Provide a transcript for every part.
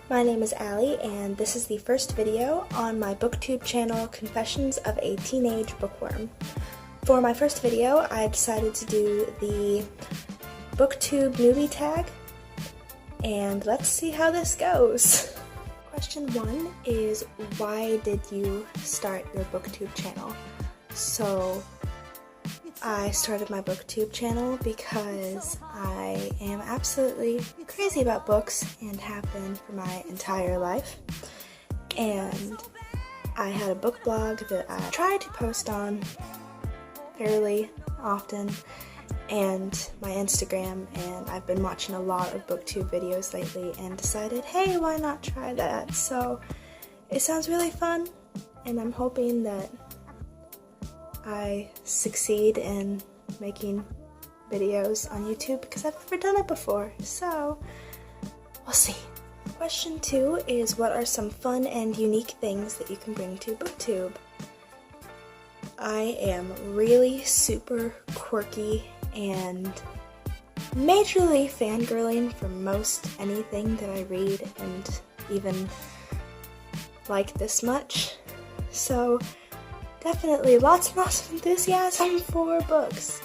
My name is Allie, and this is the first video on my Booktube channel, Confessions of a Teenage Bookworm. For my first video, I decided to do the Booktube Newbie Tag, and let's see how this goes. Question 1 is, why did you start your Booktube channel? So, I started my Booktube channel because I am absolutely crazy about books and have been for my entire life. And I had a book blog that I tried to post on fairly often, and my Instagram, and I've been watching a lot of Booktube videos lately and decided, hey, why not try that? So it sounds really fun, and I'm hoping that I succeed in making videos on YouTube because I've never done it before, so we'll see. Question 2 is, what are some fun and unique things that you can bring to Booktube? I am really super quirky and majorly fangirling for most anything that I read, and even like this much, so definitely lots and lots of enthusiasm for books.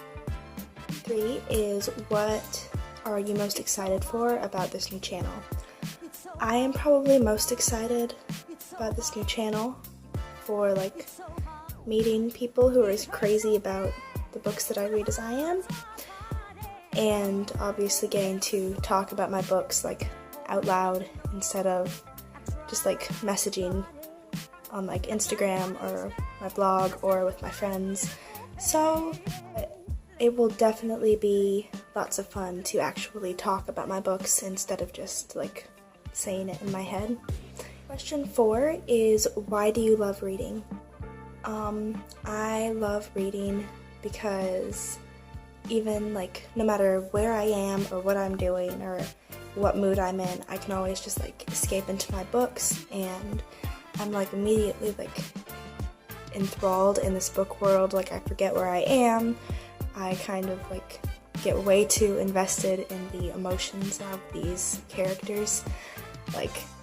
3 is, what are you most excited for about this new channel? I am probably most excited about this new channel for meeting people who are as crazy about the books that I read as I am, and obviously getting to talk about my books out loud instead of just messaging on Instagram or my blog or with my friends. So it will definitely be lots of fun to actually talk about my books instead of just saying it in my head. Question 4 is, why do you love reading? I love reading because even no matter where I am or what I'm doing or what mood I'm in, I can always just escape into my books, and I'm immediately enthralled in this book world. I forget where I am. I kind of get way too invested in the emotions of these characters.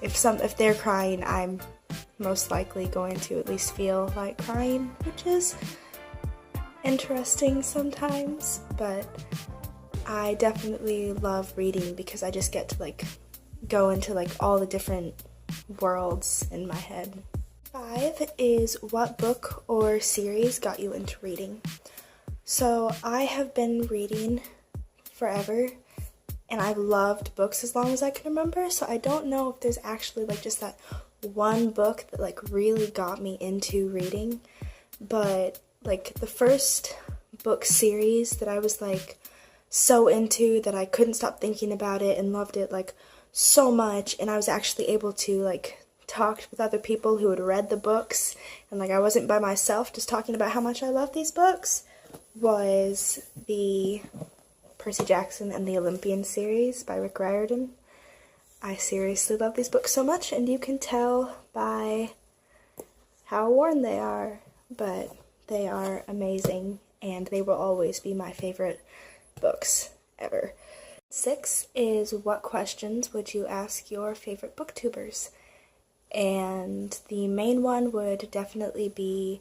If they're crying, I'm most likely going to at least feel like crying, which is interesting sometimes, but I definitely love reading because I just get to go into all the different worlds in my head. 5 is, what book or series got you into reading? So I have been reading forever, and I've loved books as long as I can remember, so I don't know if there's actually just that one book that really got me into reading, but the first book series that I was so into that I couldn't stop thinking about it and loved it so much, and I was actually able to talk with other people who had read the books, and I wasn't by myself just talking about how much I love these books, was the Percy Jackson and the Olympian series by Rick Riordan. I seriously love these books so much, and you can tell by how worn they are, but they are amazing, and they will always be my favorite books ever. 6 is, what questions would you ask your favorite booktubers? And the main one would definitely be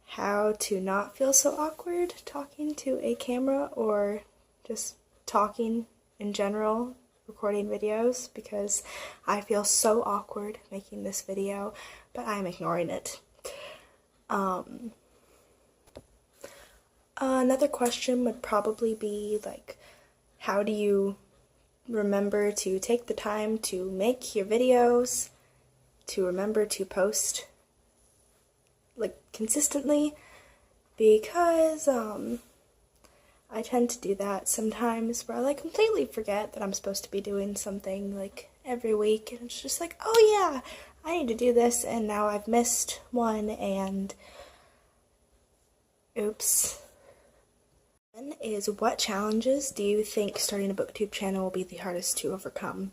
how to not feel so awkward talking to a camera or just talking in general, recording videos, because I feel so awkward making this video, but I'm ignoring it. Another question would probably be how do you remember to take the time to make your videos, to remember to post consistently, because I tend to do that sometimes where I completely forget that I'm supposed to be doing something every week, and it's just oh yeah, I need to do this, and now I've missed one, and oops. One is, what challenges do you think starting a booktube channel will be the hardest to overcome?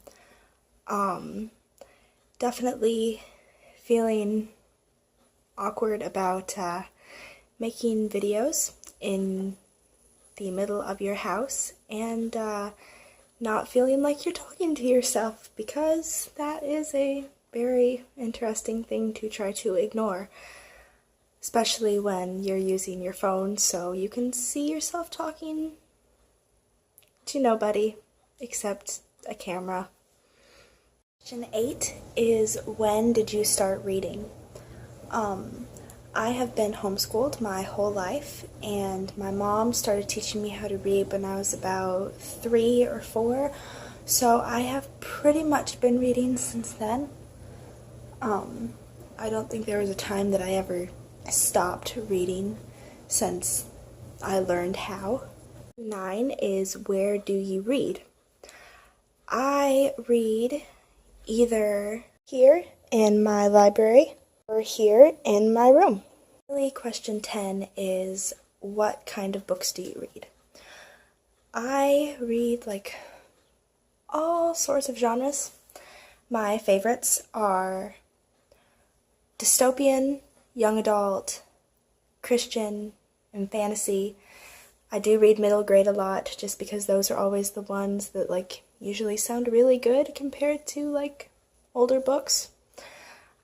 Definitely feeling awkward about making videos in the middle of your house, and not feeling like you're talking to yourself, because that is a very interesting thing to try to ignore, especially when you're using your phone so you can see yourself talking to nobody except a camera. Question 8 is, when did you start reading? I have been homeschooled my whole life, and my mom started teaching me how to read when I was about 3 or 4, so I have pretty much been reading since then. I don't think there was a time that I ever stopped reading since I learned how. 9 is, where do you read? I read either here in my library or here in my room. Really, question 10 is, what kind of books do you read? I read like all sorts of genres. My favorites are dystopian, young adult, Christian, and fantasy. I do read middle grade a lot just because those are always the ones that like usually sound really good compared to like older books.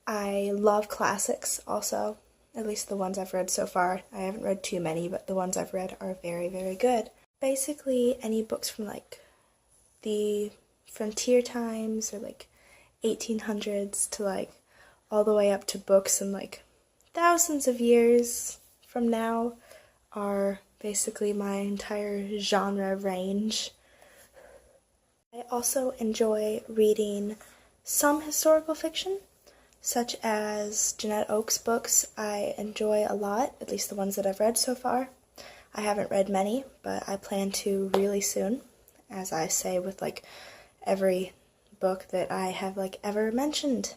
I love classics also, at least the ones I've read so far. I haven't read too many, but the ones I've read are very, very good. Basically any books from like the frontier times or like 1800s to like all the way up to books in like thousands of years from now are basically my entire genre range. I also enjoy reading some historical fiction, such as Jeanette Oakes books. I enjoy a lot, at least the ones that I've read so far. I haven't read many, but I plan to really soon, as I say with like every book that I have like ever mentioned.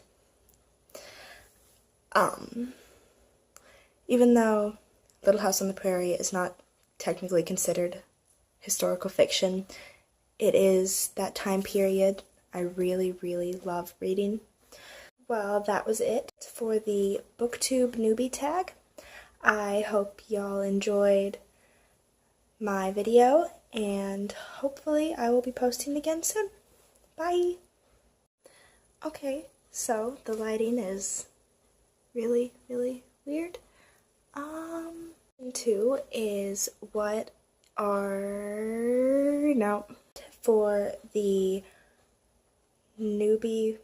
Even though Little House on the Prairie is not technically considered historical fiction, it is that time period I really, really love reading. Well, that was it for the Booktube Newbie Tag. I hope y'all enjoyed my video, and hopefully I will be posting again soon. Bye! Okay, so the lighting is really, really weird. 2 is, what are... no, for the newbie